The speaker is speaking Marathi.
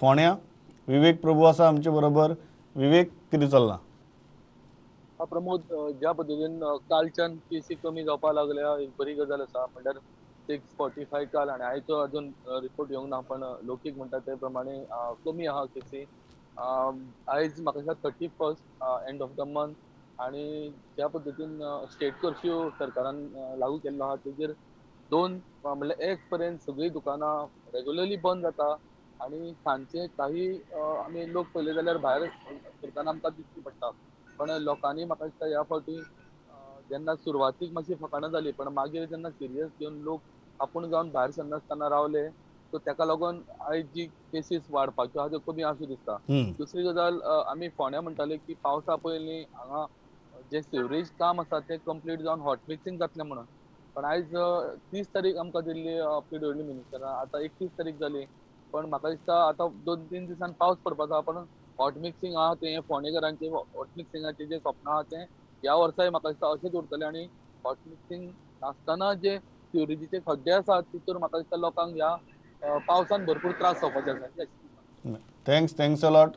फोण्या विवेक प्रभू आसा आमचे बरोबर. विवेक कितें चल्लां? प्रमोद, ज्या पद्दतीन कालच्यान केसी कमी जावपाक लागल्या एक बरी गजाल आसा. म्हणल्यार 645 काल आनी आयचो अजून रिपोर्ट येवंक ना, पण लोकीक म्हणटा ते प्रमाणे कमी आहा केसी. आयज म्हाका दिसता 31st end of the month, आनी ज्या पद्दतीन स्टेट कर्फ्यू सरकारान लागू केल्लो आहा तेजेर म्हणल्यार 1 पर्यंत सगळीं दुकानां रेग्युलरली बंद जाता. आनी सांजचे काही आमी लोक पळयले जाल्यार भायर सरताना आमकां दिश्टी पडटा. पण लोकांनी म्हाका दिसता ह्या फावटी जेन्ना सुरवातीक मातशी फकाणां जाली, पण मागीर जेन्ना सिरियस घेवन लोक आपूण जावन भायर सरनासतना रावले, सो तेका लागून आयज जी केसीस वाडपाच्यो आहा त्यो कमी आसा दिसता. दुसरी गजाल, आमी फोण्या म्हणटाले की पावसा पयलीं हांगा जे सिवरेज काम आसा ते कंप्लीट जावन हॉट मिक्सिंग जातलें म्हणून. पण आयज 30 तारीख आमकां दिल्ली PWD मिनिस्टरान, आतां 31 तारीख जाली. पण म्हाका दिसता आतां 2-3 दिसान पावस पडपाचो आहा, पण हॉट मिक्सिंग आहा तें फोंडेकारांचें हॉट मिक्सिंगाचें जें स्वप्न आहा तें ह्या वर्साय म्हाका दिसता अशेंच उरतलें. आनी हॉट मिक्सिंग नासतना जे सिवरेजीचे खड्डे आसात तितूर म्हाका दिसता लोकांक ह्या पावसान भरपूर त्रास जावपाचे आसा. Thanks a lot.